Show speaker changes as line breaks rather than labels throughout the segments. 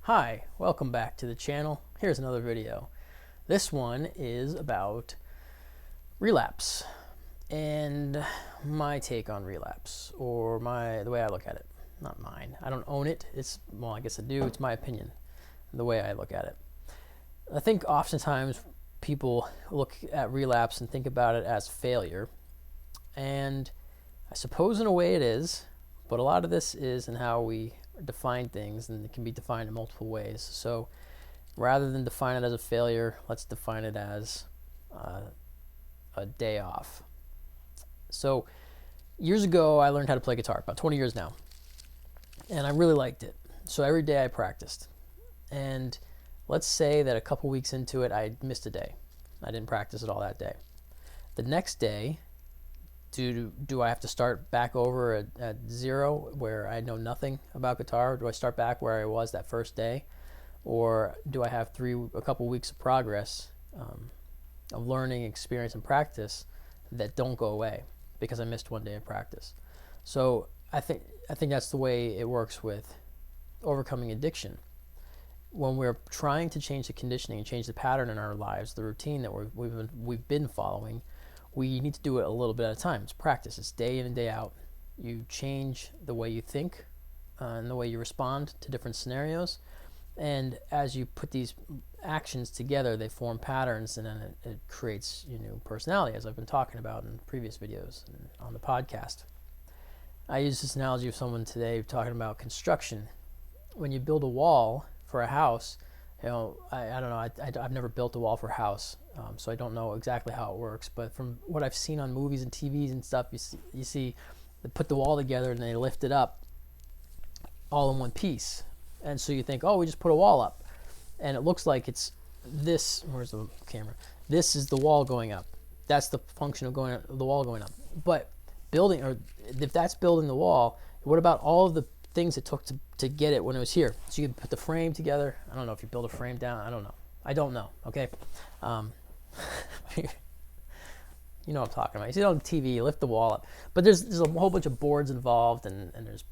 Hi, welcome back to the channel. Here's another video. This one is about relapse and my take on relapse, or the way I look at it. Not mine. I don't own it. Well, I guess I do. It's my opinion, the way I look at it. I think oftentimes people look at relapse and think about it as failure, and I suppose in a way it is, but a lot of this is in how we define things, and it can be defined in multiple ways. So rather than define it as a failure, let's define it as a day off. So years ago, I learned how to play guitar, about 20 years now, and I really liked it. So every day I practiced, and let's say that a couple weeks into it, I missed a day. I didn't practice at all that day. The next day, do I have to start back over at zero where I know nothing about guitar? Do I start back where I was that first day? Or do I have a couple weeks of progress of learning, experience, and practice that don't go away because I missed one day of practice? So I think that's the way it works with overcoming addiction. When we're trying to change the conditioning and change the pattern in our lives, the routine that we've been following, we need to do it a little bit at a time. It's practice. It's day in and day out. You change the way you think and the way you respond to different scenarios. And as you put these actions together, they form patterns, and then it creates your new personality, as I've been talking about in previous videos and on the podcast. I used this analogy of someone today talking about construction. When you build a wall for a house, I don't know, I've never built a wall for a house, so I don't know exactly how it works, but from what I've seen on movies and TVs and stuff, you see they put the wall together and they lift it up all in one piece. And so you think, oh, we just put a wall up. And it looks like it's this, where's the camera? This is the wall going up. That's the function of the wall going up. But if that's building the wall, what about all of the things it took to get it when it was here? So you can put the frame together. I don't know if you build a frame down. I don't know. Okay. You know what I'm talking about. You see it on TV, you lift the wall up. But there's a whole bunch of boards involved, and there's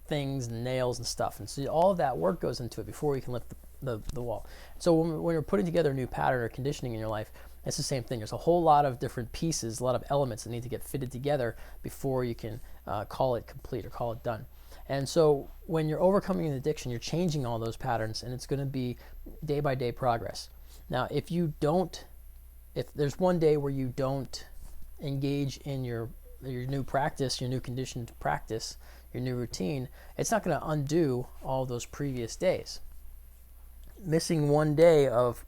things and nails and stuff. And so all of that work goes into it before you can lift the wall. So when you're putting together a new pattern or conditioning in your life, it's the same thing. There's a whole lot of different pieces, a lot of elements that need to get fitted together before you can call it complete or call it done. And so when you're overcoming an addiction, you're changing all those patterns, and it's going to be day by day progress. Now, if there's one day where you don't engage in your new practice, your new conditioned practice, your new routine, it's not going to undo all those previous days. Missing one day of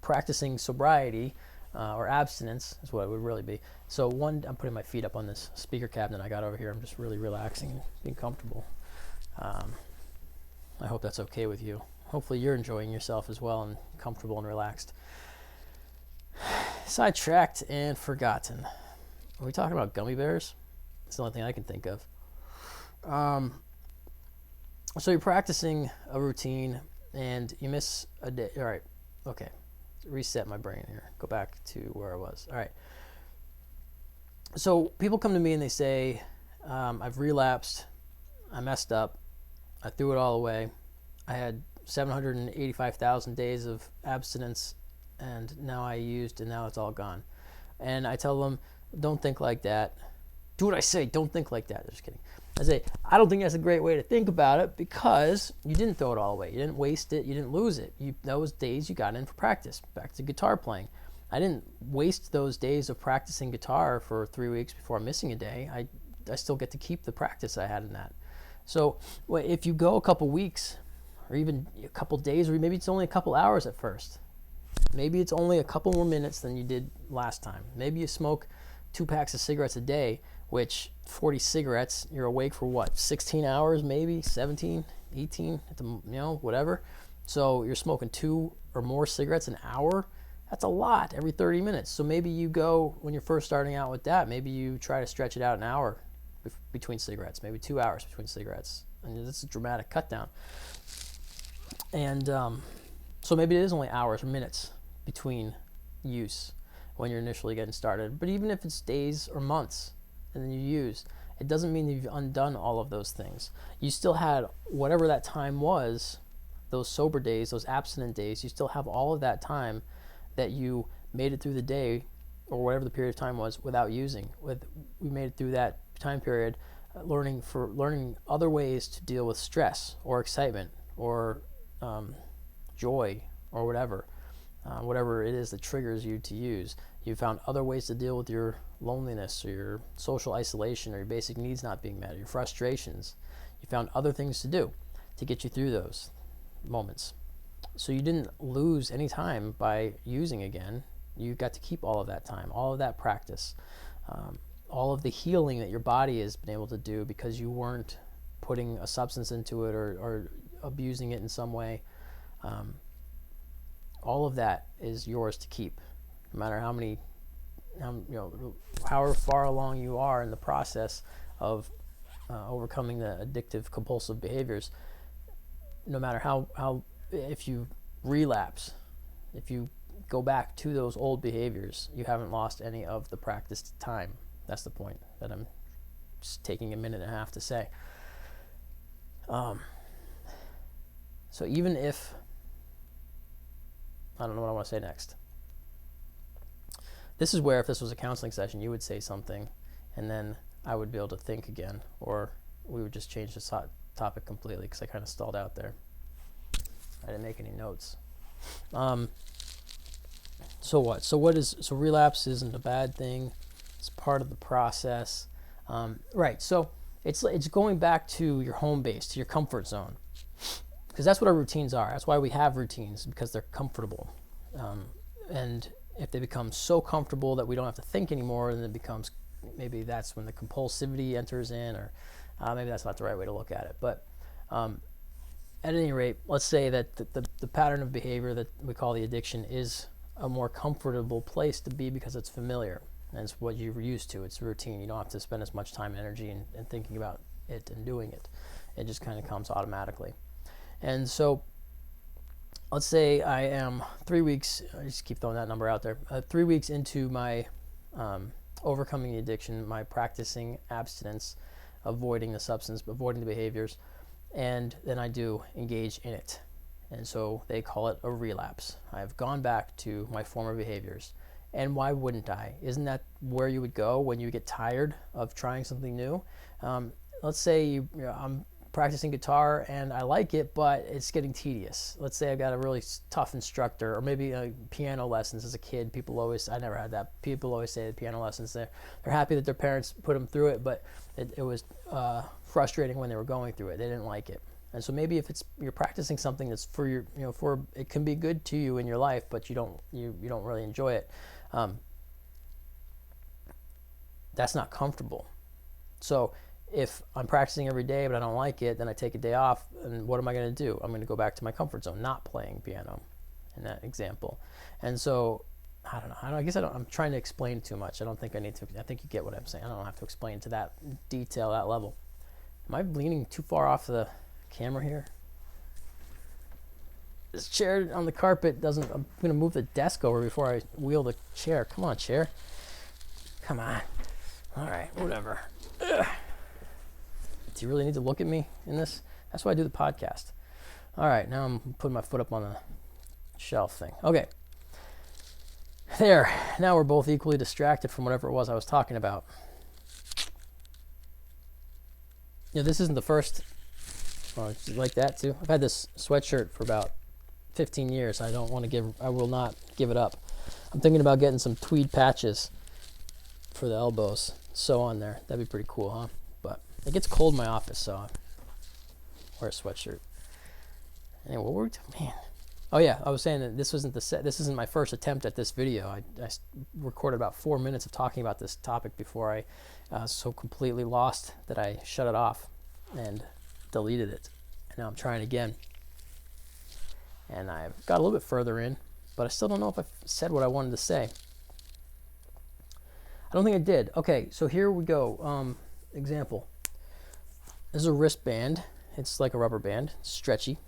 practicing sobriety or abstinence is what it would really be. So I'm putting my feet up on this speaker cabinet I got over here. I'm just really relaxing and being comfortable. I hope that's okay with you. Hopefully you're enjoying yourself as well and comfortable and relaxed. Sidetracked and forgotten. Are we talking about gummy bears? It's the only thing I can think of. So you're practicing a routine and you miss a day. All right. Okay. Reset my brain here. Go back to where I was. All right. So people come to me and they say, I've relapsed. I messed up. I threw it all away. I had 785,000 days of abstinence, and now I used, and now it's all gone. And I tell them, don't think like that. Do what I say. Don't think like that. Just kidding. I say, I don't think that's a great way to think about it, because you didn't throw it all away. You didn't waste it. You didn't lose it. Those days you got in for practice. Back to guitar playing. I didn't waste those days of practicing guitar for 3 weeks before missing a day. I still get to keep the practice I had in that. So if you go a couple weeks, or even a couple days, or maybe it's only a couple hours at first. Maybe it's only a couple more minutes than you did last time. Maybe you smoke 2 packs of cigarettes a day, which 40 cigarettes, you're awake for what, 16 hours, maybe 17, 18, whatever. So you're smoking 2 or more cigarettes an hour. That's a lot every 30 minutes. So maybe you go, when you're first starting out with that, maybe you try to stretch it out an hour between cigarettes, maybe 2 hours between cigarettes. And that's a dramatic cut down. And so maybe it is only hours or minutes between use when you're initially getting started. But even if it's days or months and then you use, it doesn't mean that you've undone all of those things. You still had whatever that time was those sober days, those abstinent days, you still have all of that time that you made it through the day or whatever the period of time was without using. We made it through that time period learning other ways to deal with stress or excitement or joy or whatever it is that triggers you to use. You found other ways to deal with your loneliness or your social isolation or your basic needs not being met, or your frustrations. You found other things to do to get you through those moments. So you didn't lose any time by using again. You got to keep all of that time, all of that practice, all of the healing that your body has been able to do because you weren't putting a substance into it or abusing it in some way. All of that is yours to keep, no matter however far along you are in the process of overcoming the addictive compulsive behaviors. No matter how if you relapse, if you go back to those old behaviors, you haven't lost any of the practiced time. That's the point that I'm just taking a minute and a half to say. So even if, I don't know what I want to say next. This is where, if this was a counseling session, you would say something and then I would be able to think again, or we would just change the topic completely because I kind of stalled out there. I didn't make any notes. So what? So relapse isn't a bad thing. It's part of the process. Right. So it's going back to your home base, to your comfort zone, because that's what our routines are. That's why we have routines, because they're comfortable. And if they become so comfortable that we don't have to think anymore, then it becomes, maybe that's when the compulsivity enters in, or maybe that's not the right way to look at it. But at any rate, let's say that the pattern of behavior that we call the addiction is a more comfortable place to be because it's familiar and it's what you're used to. It's routine. You don't have to spend as much time and energy in thinking about it and doing it. It just kind of comes automatically. And so let's say I am 3 weeks, I just keep throwing that number out there, 3 weeks into my overcoming the addiction, my practicing abstinence, avoiding the substance, avoiding the behaviors, and then I do engage in it. And so they call it a relapse. I've gone back to my former behaviors. And why wouldn't I? Isn't that where you would go when you get tired of trying something new? Let's say I'm practicing guitar and I like it, but it's getting tedious. Let's say I've got a really tough instructor, or maybe piano lessons as a kid. I never had that. People always say that piano lessons, they're happy that their parents put them through it, but it was frustrating when they were going through it. They didn't like it. And so maybe if you're practicing something that's for your, it can be good to you in your life, but you don't really enjoy it. That's not comfortable. So if I'm practicing every day but I don't like it, then I take a day off, and what am I going to do? I'm going to go back to my comfort zone, not playing piano in that example. And so I don't know. I'm trying to explain too much. I don't think I need to. I think you get what I'm saying. I don't have to explain to that detail, that level. Am I leaning too far off the camera here? This chair on the carpet doesn't. I'm going to move the desk over before I wheel the chair. Come on, chair. Come on. All right, whatever. Ugh. Do you really need to look at me in this? That's why I do the podcast. All right, now I'm putting my foot up on the shelf thing. Okay. There. Now we're both equally distracted from whatever it was I was talking about. This isn't the first. Oh, like that too. I've had this sweatshirt for about 15 years. I will not give it up. I'm thinking about getting some tweed patches for the elbows. Sew on there. That'd be pretty cool, huh? But it gets cold in my office, so I wear a sweatshirt. Anyway, what were we doing? Man. Oh yeah, I was saying that this isn't my first attempt at this video. I recorded about 4 minutes of talking about this topic before I so completely lost that I shut it off and deleted it. And now I'm trying again. And I've got a little bit further in, but I still don't know if I said what I wanted to say. I don't think I did. Okay, so here we go. Example. This is a wristband. It's like a rubber band, stretchy.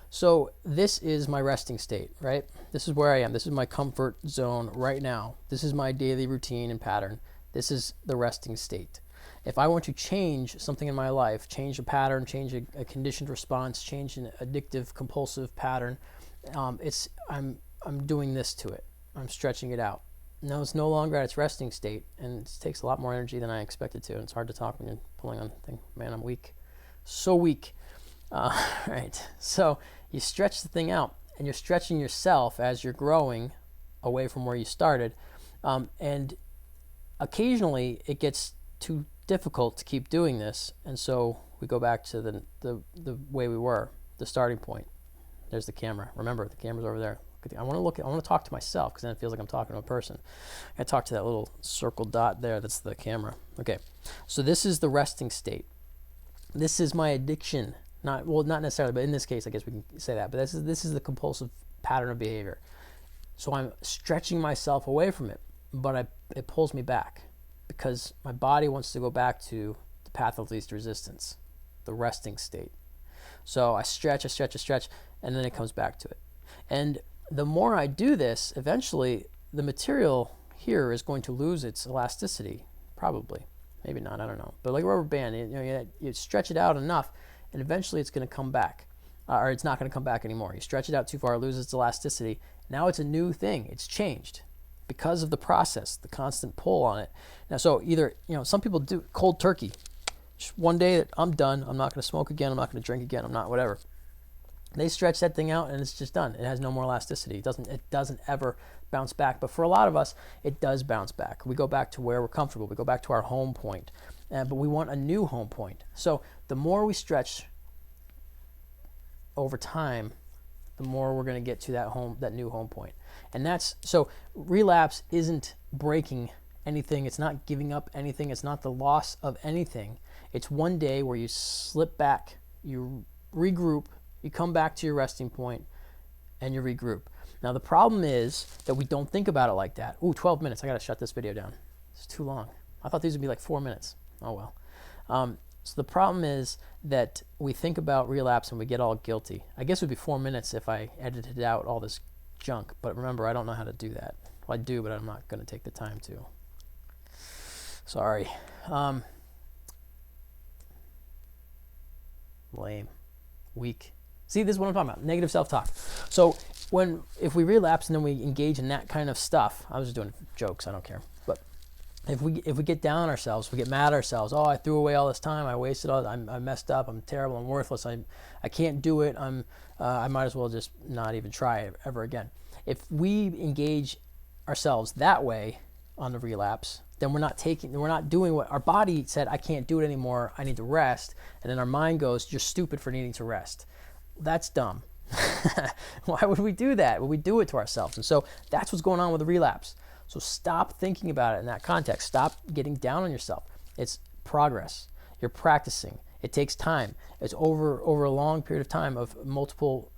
So this is my resting state, right? This is where I am. This is my comfort zone right now. This is my daily routine and pattern. This is the resting state. If I want to change something in my life, change a pattern, change a conditioned response, change an addictive compulsive pattern, I'm doing this to it. I'm stretching it out. Now it's no longer at its resting state, and it takes a lot more energy than I expected to. And it's hard to talk when you're pulling on things. Man, I'm weak, so weak. Right. So you stretch the thing out, and you're stretching yourself as you're growing away from where you started, and occasionally it gets too difficult to keep doing this, and so we go back to the way we were, the starting point. There's the camera. Remember, the camera's over there. I want to talk to myself, because then it feels like I'm talking to a person. I talk to that little circle dot there. That's the camera. Okay, so this is the resting state. This is my addiction. Not necessarily, but in this case, I guess we can say that. But this is the compulsive pattern of behavior. So I'm stretching myself away from it, but it pulls me back, because my body wants to go back to the path of least resistance, the resting state. So I stretch, and then it comes back to it. And the more I do this, eventually the material here is going to lose its elasticity, probably. Maybe not, I don't know. But like a rubber band, you stretch it out enough, and eventually it's going to come back. Or it's not going to come back anymore. You stretch it out too far, it loses its elasticity. Now it's a new thing. It's changed because of the process, the constant pull on it. Now, so either, some people do cold turkey. Just one day that I'm done, I'm not going to smoke again, I'm not going to drink again, I'm not whatever. They stretch that thing out and it's just done. It has no more elasticity. It doesn't ever bounce back. But for a lot of us, it does bounce back. We go back to where we're comfortable. We go back to our home point. But we want a new home point. So the more we stretch over time, the more we're going to get to that new home point. And so relapse isn't breaking anything. It's not giving up anything. It's not the loss of anything. It's one day where you slip back, you regroup, you come back to your resting point, and you regroup. Now, the problem is that we don't think about it like that. Ooh, 12 minutes. I got to shut this video down. It's too long. I thought these would be like 4 minutes. Oh, well. So the problem is that we think about relapse and we get all guilty. I guess it would be 4 minutes if I edited out all this junk. But remember, I don't know how to do that. Well, I do, but I'm not going to take the time to. Sorry. Lame. Weak. See, this is what I'm talking about. Negative self-talk. So if we relapse and then we engage in that kind of stuff, I was just doing jokes, I don't care. But if we get down on ourselves, we get mad at ourselves. Oh, I threw away all this time. I wasted all. I messed up. I'm terrible. I'm worthless. I can't do it. I might as well just not even try it ever again. If we engage ourselves that way on the relapse, then we're not doing what our body said. I can't do it anymore. I need to rest. And then our mind goes, you're stupid for needing to rest. That's dumb. Why would we do that? Well, we do it to ourselves. And so that's what's going on with the relapse. So stop thinking about it in that context. Stop getting down on yourself. It's progress. You're practicing. It takes time. It's over a long period of time of multiple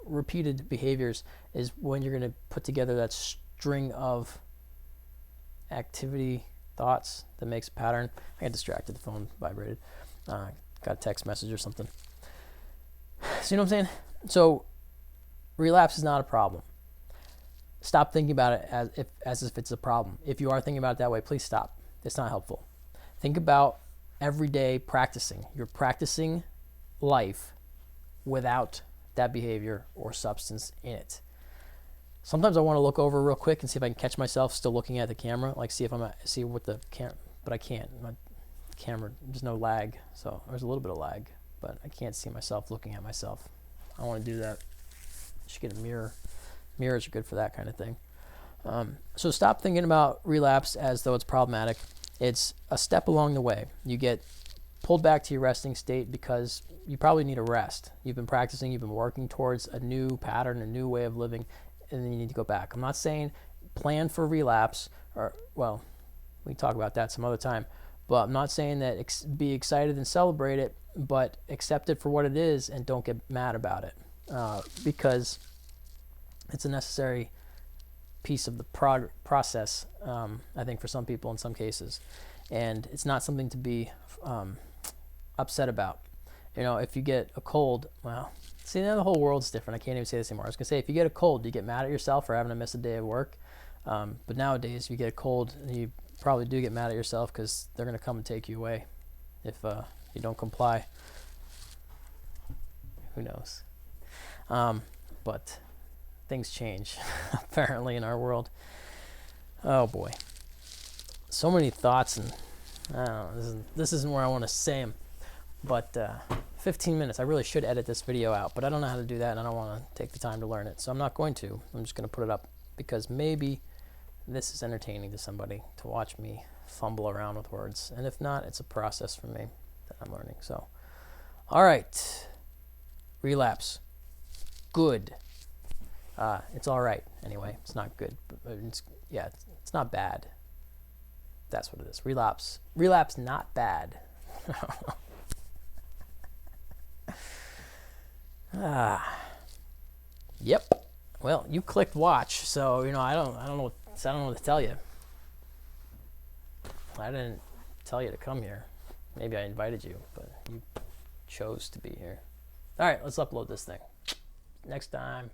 repeated behaviors is when you're going to put together that string of activity, thoughts that makes a pattern. I got distracted. The phone vibrated. Got a text message or something. So you know what I'm saying? So relapse is not a problem. Stop thinking about it as if it's a problem. If you are thinking about it that way, please stop. It's not helpful. Think about everyday practicing. You're practicing life without that behavior or substance in it. Sometimes I want to look over real quick and see if I can catch myself still looking at the camera, like see what the camera, but I can't. My camera, there's no lag, so there's a little bit of lag, but I can't see myself looking at myself. I want to do that. I should get a mirror. Mirrors are good for that kind of thing. So stop thinking about relapse as though it's problematic. It's a step along the way. You get pulled back to your resting state because you probably need a rest. You've been practicing, you've been working towards a new pattern, a new way of living, and then you need to go back. I'm not saying plan for relapse, or, well, we can talk about that some other time, but I'm not saying that be excited and celebrate it, but accept it for what it is and don't get mad about it, because it's a necessary piece of the process, I think, for some people in some cases. And it's not something to be upset about. You know, if you get a cold, well, see, now the whole world's different. I can't even say this anymore. I was going to say, if you get a cold, do you get mad at yourself for having to miss a day of work? But nowadays, if you get a cold and you probably do get mad at yourself because they're going to come and take you away if you don't comply. Who knows? But things change apparently in our world. Oh boy, so many thoughts, and I don't know, this isn't where I want to say them. But 15 minutes. I really should edit this video out, but I don't know how to do that, and I don't want to take the time to learn it, so I'm not going to. I'm just going to put it up because maybe this is entertaining to somebody to watch me fumble around with words, and if not, it's a process for me that I'm learning. So, all right, relapse, good. It's all right anyway. It's not good, but it's not bad. That's what it is. Relapse, not bad. Yep. Well, you clicked watch, so I don't know what to tell you. I didn't tell you to come here. Maybe I invited you, but you chose to be here. All right, let's upload this thing next time.